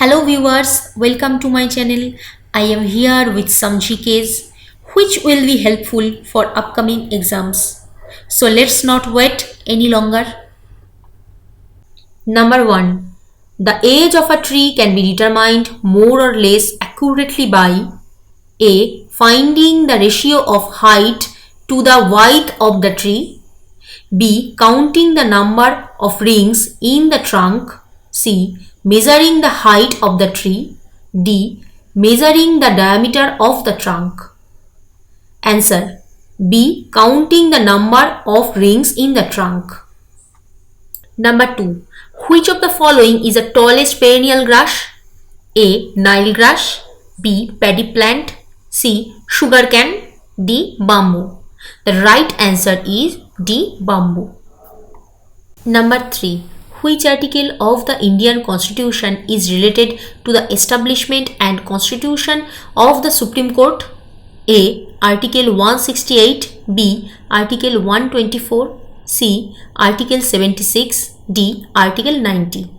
Hello viewers, welcome to my channel. I am here with some GKs which will be helpful for upcoming exams. So let's not wait any longer. Number 1. The age of a tree can be determined more or less accurately by A. Finding the ratio of height to the width of the tree. B. Counting the number of rings in the trunk. C. Measuring the height of the tree. D. Measuring the diameter of the trunk. Answer. B. Counting the number of rings in the trunk. Number 2. Which of the following is the tallest perennial grass? A. Nile grass. B. Paddy plant. C. Sugarcane. D. Bamboo. The right answer is D. Bamboo. Number 3. Which article of the Indian Constitution is related to the establishment and constitution of the Supreme Court? A. Article 168. B. Article 124. C. Article 76. D. Article 90.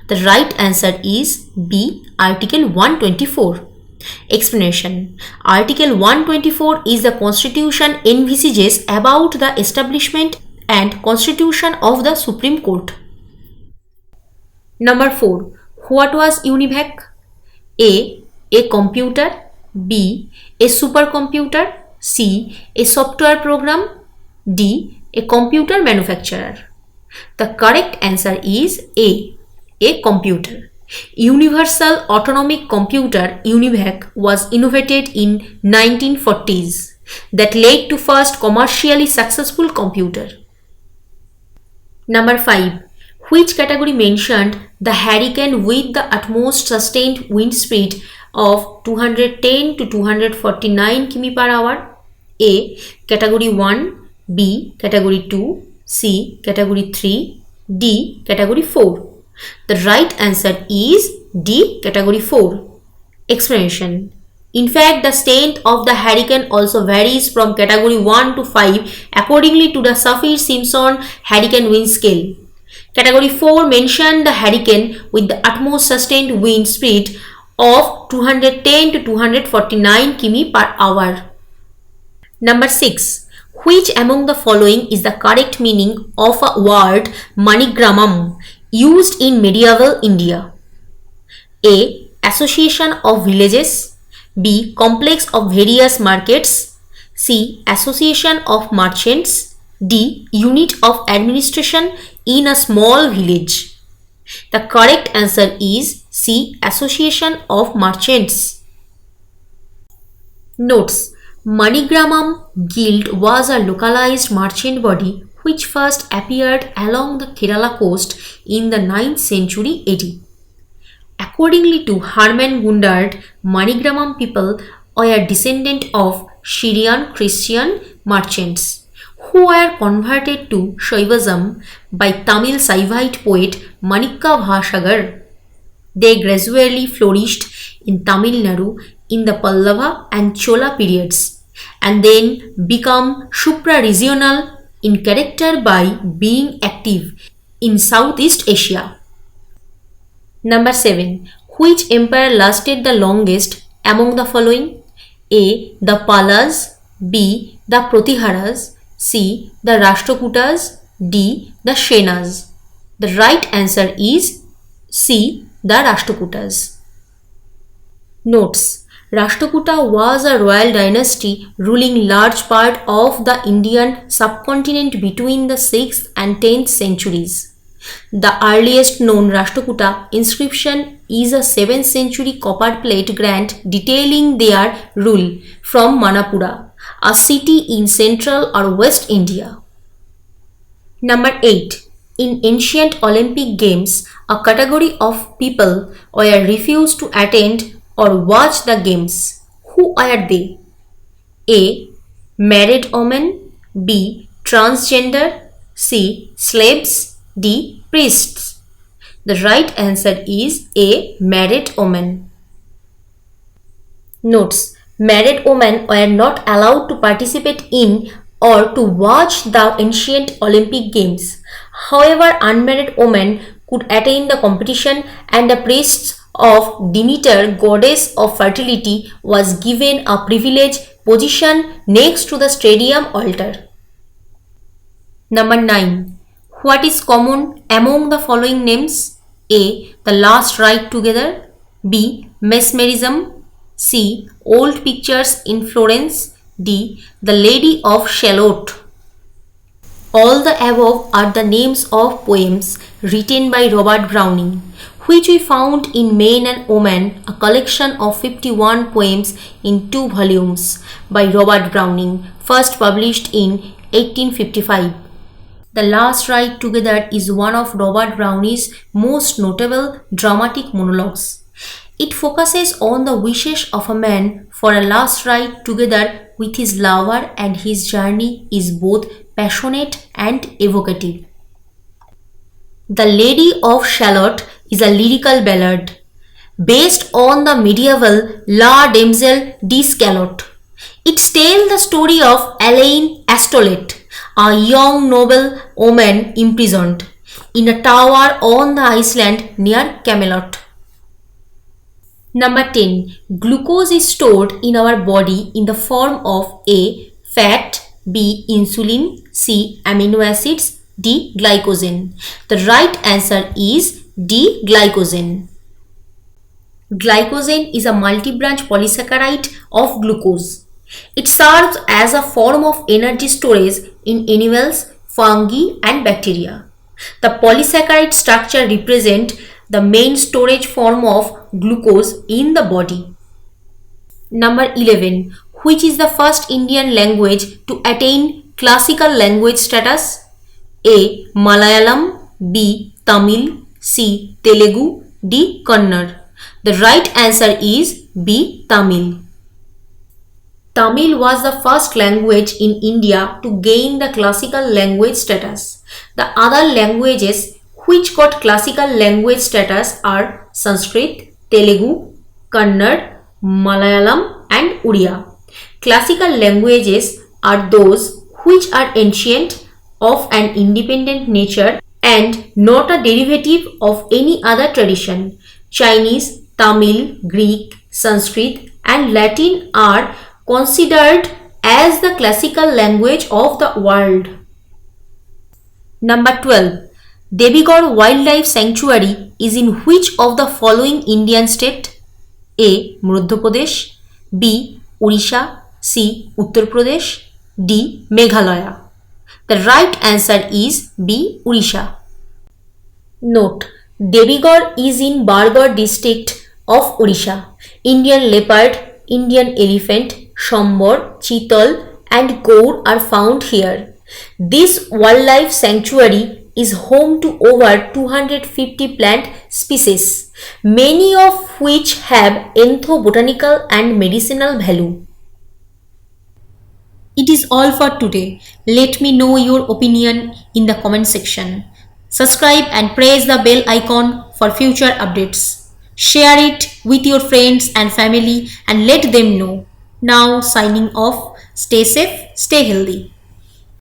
The right answer is B. Article 124. Explanation. Article 124 is the Constitution envisages about the establishment and constitution of the Supreme Court. Number 4. What was UNIVAC? A. A computer. B. A supercomputer. C. A software program. D. A computer manufacturer. The correct answer is A. A computer. Universal Autonomic Computer UNIVAC was innovated in 1940s that led to first commercially successful computer. Number 5. Which category mentioned the hurricane with the utmost sustained wind speed of 210 to 249 km per hour? A. Category 1. B. Category 2. C. Category 3. D. Category 4. The right answer is D. Category 4. Explanation. In fact, the strength of the hurricane also varies from category 1 to 5 accordingly to the Saffir-Simpson hurricane wind scale. Category 4 mentioned the hurricane with the utmost sustained wind speed of 210 to 249 km per hour. Number 6. Which among the following is the correct meaning of a word manigramam used in medieval India? A. Association of villages. B. Complex of various markets. C. Association of merchants. D. Unit of administration in a small village. The correct answer is C. Association of merchants. Notes. Manigramam Guild was a localized merchant body which first appeared along the Kerala coast in the 9th century AD. Accordingly to Hermann Gundert, Manigramam people were descendant of Syrian Christian merchants who were converted to Shaivism by Tamil Saivite poet Manikka Bhasagar. They gradually flourished in Tamil Nadu in the Pallava and Chola periods and then become supra-regional in character by being active in Southeast Asia. Number 7. Which empire lasted the longest among the following? A. The Palas. B. The Pratiharas. C. The Rashtrakutas. D. The Senas. The right answer is C. The Rashtrakutas. Notes. Rashtrakuta was a royal dynasty ruling large part of the Indian subcontinent between the 6th and 10th centuries. The earliest known Rashtrakuta inscription is a 7th century copper plate grant detailing their rule from Manapura, a city in central or west India. Number 8. In ancient Olympic Games, a category of people were refused to attend or watch the games. Who are they? A. Married women. B. Transgender. C. Slaves. D. Priests. The right answer is A. Married women. Notes. Married women were not allowed to participate in or to watch the ancient Olympic Games. However, unmarried women could attend the competition and the priests of Demeter, goddess of fertility, was given a privileged position next to the stadium altar. Number 9. What is common among the following names? A. The last ride together. B. Mesmerism. C. Old pictures in Florence. D. The Lady of Shalott. All the above are the names of poems written by Robert Browning, which we found in Men and Women, a collection of 51 poems in 2 volumes by Robert Browning, first published in 1855. The Last Ride Together is one of Robert Browning's most notable dramatic monologues. It focuses on the wishes of a man for a last ride together with his lover, and his journey is both passionate and evocative. The Lady of Shalott is a lyrical ballad based on the medieval La Demoiselle de Shalott. It tells the story of Elaine Astolet, a young noble woman imprisoned in a tower on the island near Camelot. Number 10. Glucose is stored in our body in the form of A. Fat, B. Insulin, C. Amino acids, D. Glycogen. The right answer is D. Glycogen. Glycogen is a multi-branch polysaccharide of glucose. It serves as a form of energy storage in animals, fungi and bacteria. The polysaccharide structure represents the main storage form of glucose in the body. Number 11. Which is the first Indian language to attain classical language status? A. Malayalam, B. Tamil, C. Telugu, D. Kannada. The right answer is B. Tamil. Tamil was the first language in India to gain the classical language status. The other languages which got classical language status are Sanskrit, Telugu, Kannada, Malayalam and Odia. Classical languages are those which are ancient, of an independent nature and not a derivative of any other tradition. Chinese, Tamil, Greek, Sanskrit and Latin are considered as the classical language of the world. Number 12. Devigad Wildlife Sanctuary is in which of the following Indian state? A. Madhya Pradesh, B. Odisha, C. Uttar Pradesh, D. Meghalaya. The right answer is B. Odisha. Note: Devigad is in Bargarh district of Odisha. Indian leopard, Indian elephant, Shambhar, Chital and Gaur are found here. This wildlife sanctuary is home to over 250 plant species, many of which have ethnobotanical and medicinal value. It is all for today. Let me know your opinion in the comment section. Subscribe and press the bell icon for future updates. Share it with your friends and family and let them know. Now signing off. Stay safe, stay healthy.